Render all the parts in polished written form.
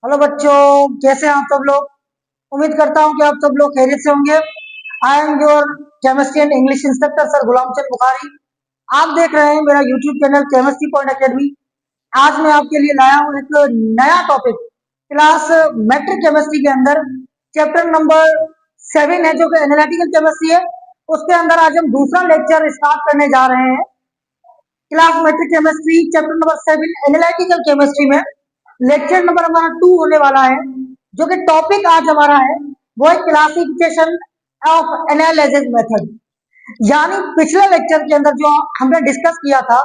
Hello बच्चों, कैसे हैं आप सब लोग। उम्मीद करता हूं कि आप सब लोग खैरियत से होंगे। I am your chemistry and English instructor sir Ghulam Chand Bukhari. आप देख रहे हैं मेरा YouTube channel chemistry point academy. आज मैं आपके लिए लाया हूं एक नया टॉपिक। क्लास मैट्रिक केमिस्ट्री के अंदर चैप्टर नंबर 7 है जो कि एनालिटिकल केमिस्ट्री है। उसके अंदर आज हम दूसरा लेक्चर स्टार्ट करने जा रहे हैं। Class matric chemistry chapter number 7 analytical chemistry में लेक्चर नंबर हमारा 2 होने वाला है। जो कि टॉपिक आज हमारा है वो है क्लासिफिकेशन ऑफ एनालिसिस मेथड। यानी पिछले लेक्चर के अंदर जो हमने डिस्कस किया था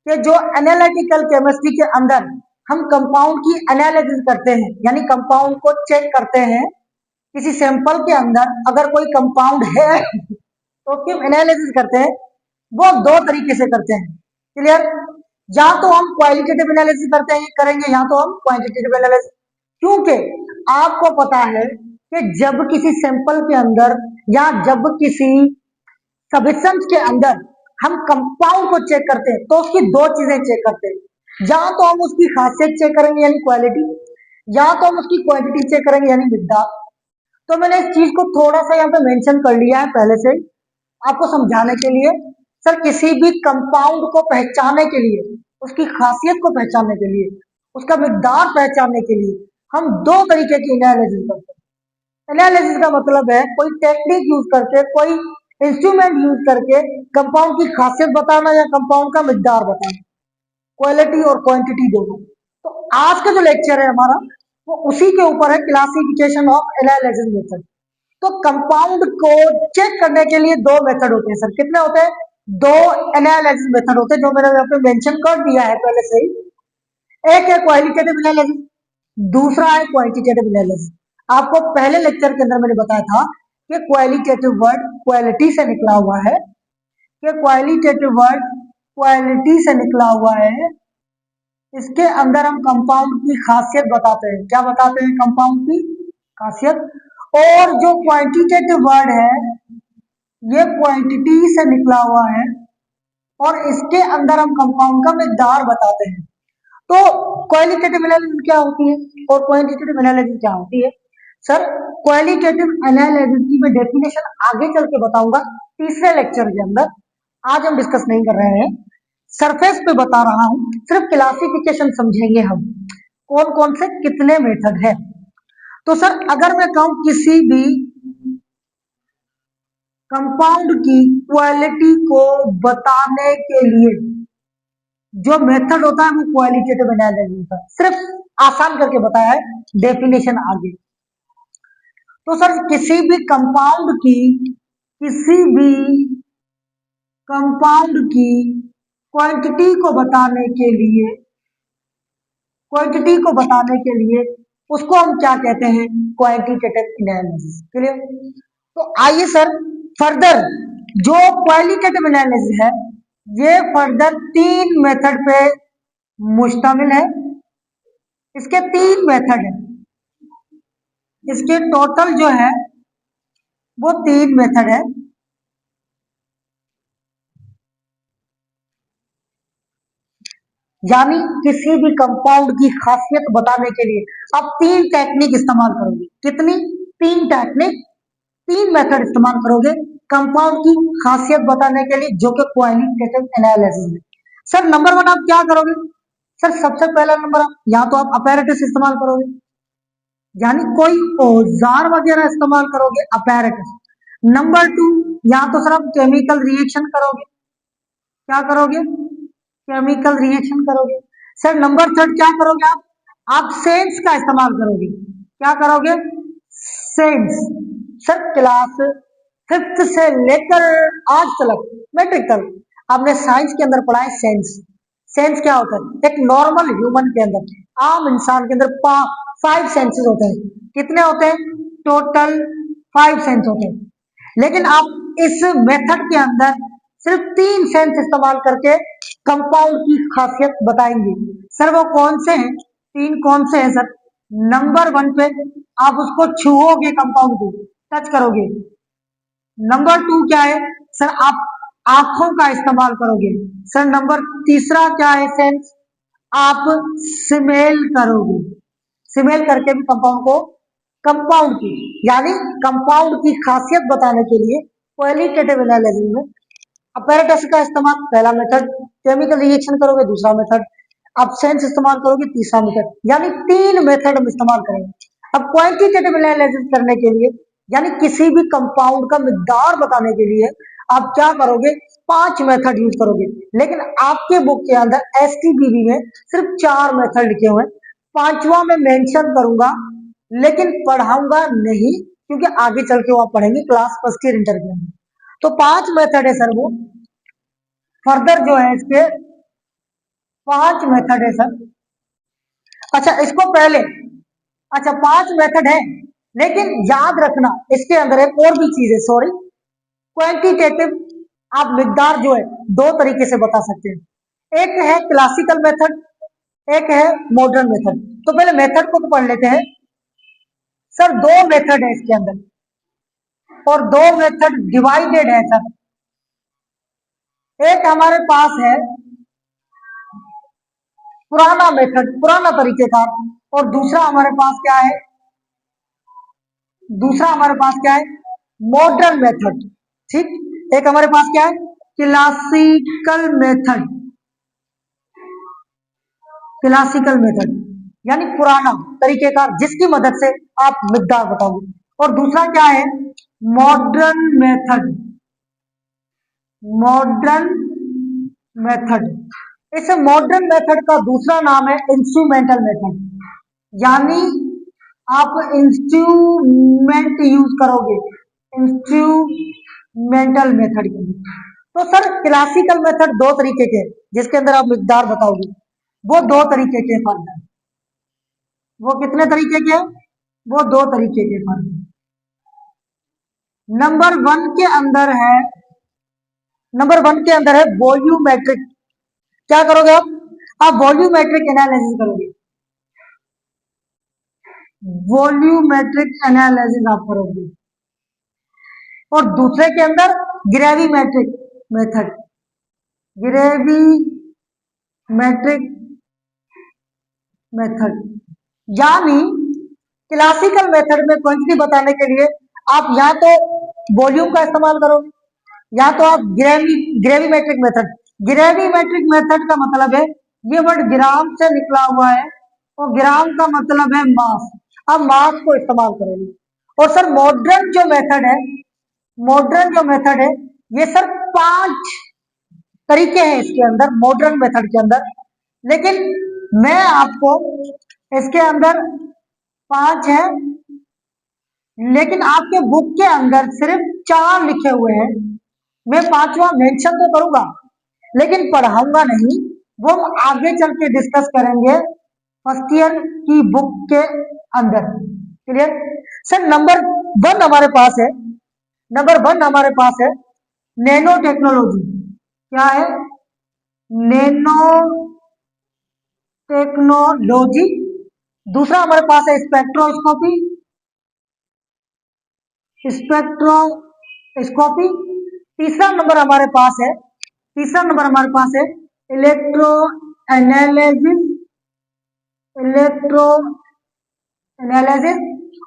कि जो एनालिटिकल केमिस्ट्री के अंदर हम कंपाउंड की एनालिसिस करते हैं, यानी कंपाउंड को चेक करते हैं। किसी सैंपल के अंदर अगर कोई कंपाउंड है तो उसकी हम एनालिसिस करते हैं। वो दो तरीके से करते हैं। क्लियर। या तो हम क्वालिटेटिव एनालिसिस करते हैं करेंगे, या तो हम क्वांटिटेटिव एनालिसिस। क्योंकि आपको पता है कि जब किसी सैंपल के अंदर या जब किसी सब्सटेंस के अंदर हम कंपाउंड को चेक करते हैं तो उसकी दो चीजें चेक करते हैं। या तो हम उसकी खासियत चेक करेंगे यानी क्वालिटी, या तो हम उसकी क्वांटिटी चेक करेंगे यानी मिकदार। तो मैंने इस चीज को थोड़ा सा यहाँ पे मेंशन कर लिया है पहले से आपको समझाने के लिए। सर किसी भी कंपाउंड को पहचानने के लिए, उसकी खासियत को पहचानने के लिए, उसका मिकदार पहचानने के लिए हम दो तरीके की एनालिसिस करते हैं। एनालिसिस का मतलब है कोई टेक्निक यूज करके, कोई इंस्ट्रूमेंट यूज करके कंपाउंड की खासियत बताना या कंपाउंड का मिकदार बताना, क्वालिटी और क्वांटिटी दोनों। तो आज का जो लेक्चर है हमारा वो उसी के ऊपर है, क्लासिफिकेशन ऑफ एनालिसिस मेथड। तो कंपाउंड को चेक करने के लिए दो मेथड होते हैं। सर कितने होते हैं? दो एनालिसिस मेथड होते हैं जो मैंने यहाँ पे मेंशन कर दिया है पहले से ही। एक है क्वालिटेटिव एनालिसिस, दूसरा है क्वांटिटेटिव एनालिसिस। आपको पहले लेक्चर के अंदर मैंने बताया था कि क्वालिटेटिव वर्ड क्वालिटी से निकला हुआ है, कि क्वालिटेटिव वर्ड क्वालिटी से निकला हुआ है। इसके अंदर हम कंपाउंड की खासियत बताते हैं। क्या बताते हैं? कंपाउंड की खासियत। और जो क्वांटिटेटिव वर्ड है ये क्वांटिटी से निकला हुआ है और इसके अंदर हम कंपाउंड का मिकदार बताते हैं। तो क्वालिटेटिव एनालिसिस क्या होती है और क्वांटिटेटिव एनालिसिस क्या होती है? सर क्वालिटेटिव एनालिसिस की मैं डेफिनेशन आगे चल के बताऊंगा तीसरे लेक्चर के अंदर। आज हम डिस्कस नहीं कर रहे हैं, सरफेस पे बता रहा हूं। सिर्फ क्लासिफिकेशन समझेंगे हम, कौन कौन से कितने मेथड है। तो सर अगर मैं कहूं किसी भी कंपाउंड की क्वालिटी को बताने के लिए जो मेथड होता है वो क्वालिटेटिव एनालिसिस होता है। सिर्फ आसान करके बताया है, डेफिनेशन आगे। तो सर किसी भी कंपाउंड की क्वांटिटी को बताने के लिए, क्वांटिटी को बताने के लिए उसको हम क्या कहते हैं? Quantitative analysis. क्लियर। तो आइए सर फर्दर जो क्वालिटेटिव एनालिसिस है ये फर्दर तीन मेथड पे मुश्तमिल है। इसके तीन मेथड है, इसके टोटल जो है वो तीन मेथड है। यानी किसी भी कंपाउंड की खासियत बताने के लिए आप तीन टेक्निक इस्तेमाल करोगे। कितनी? तीन टेक्निक, तीन मेथड इस्तेमाल करोगे कंपाउंड की खासियत बताने के लिए, जो कि क्वालिटेटिव एनालिसिस है। सर नंबर वन आप क्या करोगे? सर सबसे पहला नंबर या तो आप अपैरेटस इस्तेमाल करोगे, यानी कोई औजार वगैरह इस्तेमाल करोगे, अपैरेटस। नंबर टू, या तो सर आप केमिकल रिएक्शन करोगे। क्या करोगे? केमिकल रिएक्शन करोगे। सर नंबर थर्ड क्या करोगे आप सेंस का इस्तेमाल करोगे। क्या करोगे? सेंस। सर क्लास फिफ्थ से लेकर आज तक मैट्रिक तक आपने साइंस के अंदर पढ़ा है सेंस। सेंस क्या होता है? एक नॉर्मल ह्यूमन के अंदर, आम इंसान के अंदर फाइव सेंसेस होते हैं। कितने होते हैं? टोटल फाइव सेंस होते हैं। लेकिन आप इस मेथड के अंदर सिर्फ तीन सेंस इस्तेमाल करके कंपाउंड की खासियत बताएंगे। सर वो कौन से हैं? तीन कौन से हैं सर? नंबर वन पे आप उसको छुओगे, कंपाउंड को टच करोगे। नंबर टू क्या है सर? आप आंखों का इस्तेमाल करोगे। सर नंबर तीसरा क्या है सेंस? आप स्मेल करोगे। सिमेल करके भी कंपाउंड की यानी कंपाउंड की खासियत बताने के लिए क्वालिटेटिव एनालिसिस में अपैरेटस का इस्तेमाल पहला मेथड, केमिकल रिएक्शन करोगे दूसरा मेथड, अब्सेंस इस्तेमाल करोगे तीसरा मेथड, यानी 3 मेथड हम इस्तेमाल करेंगे। अब क्वांटिटेटिव एनालिसिस करने के लिए यानी किसी भी कंपाउंड का मिकदार बताने के लिए आप क्या करोगे, 5 मेथड यूज करोगे, लेकिन आपके बुक के अंदर एसटीबीबी में सिर्फ 4 मेथड लिखे हुए हैं। पांचवा मैं मेंशन करूंगा लेकिन पढ़ाऊंगा नहीं, क्योंकि आगे चल के वो आप पढ़ेंगे क्लास फर्स्ट ईयर इंटर के अंदर। तो 5 मेथड है सर, वो फर्दर जो है इसके 5 मेथड है सर। अच्छा इसको पहले, अच्छा 5 मेथड है, लेकिन याद रखना इसके अंदर एक और भी चीज है, सॉरी, क्वांटिटेटिव आप मिकदार जो है 2 तरीके से बता सकते हैं। एक है क्लासिकल मेथड, एक है मॉडर्न मेथड। तो पहले मेथड को तो पढ़ लेते हैं सर। 2 मेथड है इसके अंदर और 2 मेथड डिवाइडेड है सर। एक हमारे पास है पुराना मेथड, पुराना तरीके का, और दूसरा हमारे पास क्या है, दूसरा हमारे पास क्या है, मॉडर्न मेथड। ठीक, एक हमारे पास क्या है, क्लासिकल मेथड, क्लासिकल मेथड यानी पुराना तरीके का जिसकी मदद से आप मिकदार बताओगे, और दूसरा क्या है, मॉडर्न मेथड, मॉडर्न मेथड। इस मॉडर्न मेथड का दूसरा नाम है इंस्ट्रूमेंटल मेथड, यानी आप इंस्ट्रूमेंट यूज करोगे इंस्ट्रूमेंटल मेथड के लिए। तो सर क्लासिकल मेथड 2 तरीके के जिसके अंदर आप मिकदार बताओगे, वो 2 तरीके के फर्क है। वो कितने तरीके के, वो 2 तरीके के फर्क है। नंबर 1 के अंदर है, नंबर 1 के अंदर है वॉल्यूमेट्रिक। क्या करोगे आप वॉल्यूमेट्रिक एनालिसिस करोगे, वॉल्यूमेट्रिक एनालिसिस आप करोगे। और दूसरे के अंदर ग्रेविमेट्रिक मेथड, ग्रेविमेट्रिक मेथड, यानी क्लासिकल मेथड में क्वांटिटी बताने के लिए आप या तो वॉल्यूम का इस्तेमाल करोगे या तो आप ग्रेविमेट्रिक मेथड। ग्रेविमेट्रिक मेथड का मतलब है, ये वर्ड ग्राम से निकला हुआ है और ग्राम का मतलब है मास। अब मास को इस्तेमाल करोगे। और सर मॉडर्न जो मेथड है, मॉडर्न जो मेथड है, ये सर 5 तरीके हैं इसके अंदर, मॉडर्न मेथड के अंदर, लेकिन मैं आपको इसके अंदर 5 है, लेकिन आपके बुक के अंदर सिर्फ 4 लिखे हुए हैं। मैं 5वां मेंशन तो करूंगा लेकिन पढ़ाऊंगा नहीं, वो हम आगे चल के डिस्कस करेंगे फर्स्ट ईयर की बुक के अंदर। Clear sir. नंबर 1 हमारे पास है, नंबर 1 हमारे पास है नैनो टेक्नोलॉजी। क्या है, नैनो टेक्नोलॉजी। दूसरा हमारे पास है स्पेक्ट्रोस्कोपी, स्पेक्ट्रोस्कोपी। तीसरा नंबर हमारे पास है, तीसरा नंबर हमारे पास है इलेक्ट्रो एनालिसिस, इलेक्ट्रो एनालिसिस।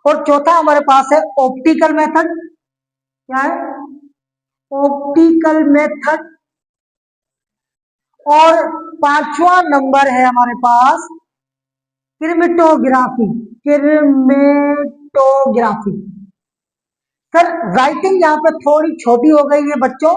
और चौथा हमारे पास है ऑप्टिकल मेथड। क्या है, ऑप्टिकल मेथड। और 5वां नंबर है हमारे पास क्रोमेटोग्राफी, क्रोमेटोग्राफी। सर राइटिंग यहाँ पे थोड़ी छोटी हो गई है बच्चों,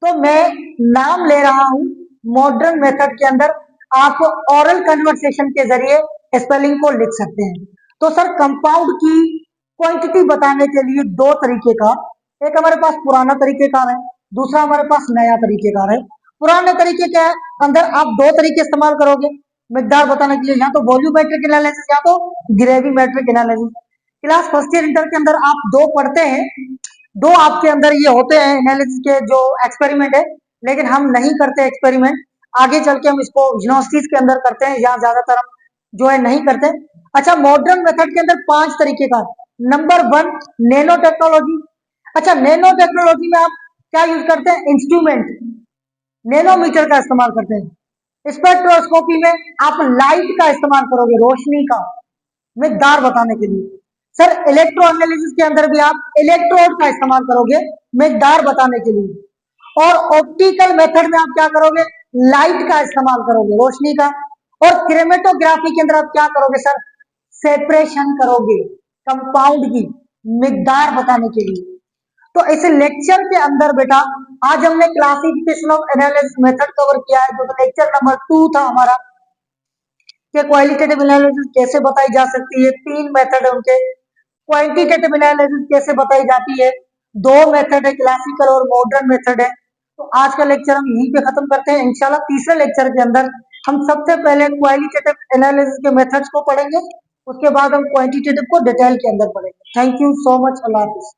तो मैं नाम ले रहा हूं मॉडर्न मेथड के अंदर। आप ओरल कन्वर्सेशन के जरिए स्पेलिंग को लिख सकते हैं। तो सर कंपाउंड की क्वांटिटी बताने के लिए 2 तरीके का, एक हमारे पास पुराना तरीकेकार है, दूसरा हमारे पास नया तरीकेकार है। पुराने तरीके के अंदर आप 2 तरीके इस्तेमाल करोगे मिकदार बताने के लिए, या तो वॉल्यूमेट्रिक एनालिसिस या तो gravimetric analysis. Class first year inter के अंदर आप 2 पढ़ते हैं, 2 आपके अंदर ये होते हैं एनालिसिस के जो एक्सपेरिमेंट है, लेकिन हम नहीं करते एक्सपेरिमेंट। आगे चल के हम इसको यूनिवर्सिटीज के अंदर करते हैं, या ज्यादातर हम जो है नहीं करते। अच्छा मॉडर्न मेथड के अंदर 5 तरीके का। Number 1 nano technology. अच्छा नैनो टेक्नोलॉजी में आप क्या यूज करते हैं, इंस्ट्रूमेंट, नैनोमीटर का इस्तेमाल करते हैं। स्पेक्ट्रोस्कोपी में आप लाइट का इस्तेमाल करोगे, रोशनी का, मिकदार बताने के लिए। सर इलेक्ट्रो एनालिसिस के अंदर भी आप इलेक्ट्रोड का इस्तेमाल करोगे मिकदार बताने के लिए। और ऑप्टिकल मेथड में आप क्या करोगे, लाइट का इस्तेमाल करोगे, रोशनी का। और क्रोमेटोग्राफी के अंदर आप क्या करोगे सर, सेपरेशन करोगे कंपाउंड की मिकदार बताने के लिए। तो इस लेक्चर के अंदर बेटा आज हमने classification of analysis method cover किया है, जो लेक्चर नंबर 2 था हमारा, कि क्वालिटेटिव एनालिसिस कैसे बताई जा सकती है। 3 मेथड है उनके। क्वांटिटेटिव एनालिसिस कैसे बताई जाती है, 2 मेथड है, क्लासिकल और मॉडर्न मेथड है। तो आज का लेक्चर हम यहीं पे खत्म करते हैं। इंशाल्लाह तीसरे लेक्चर के अंदर हम सबसे पहले क्वालिटेटिव एनालिसिस के मेथड्स को पढ़ेंगे, उसके बाद हम क्वांटिटेटिव को डिटेल के अंदर पढ़ेंगे। Thank you so much. Allah Hafiz.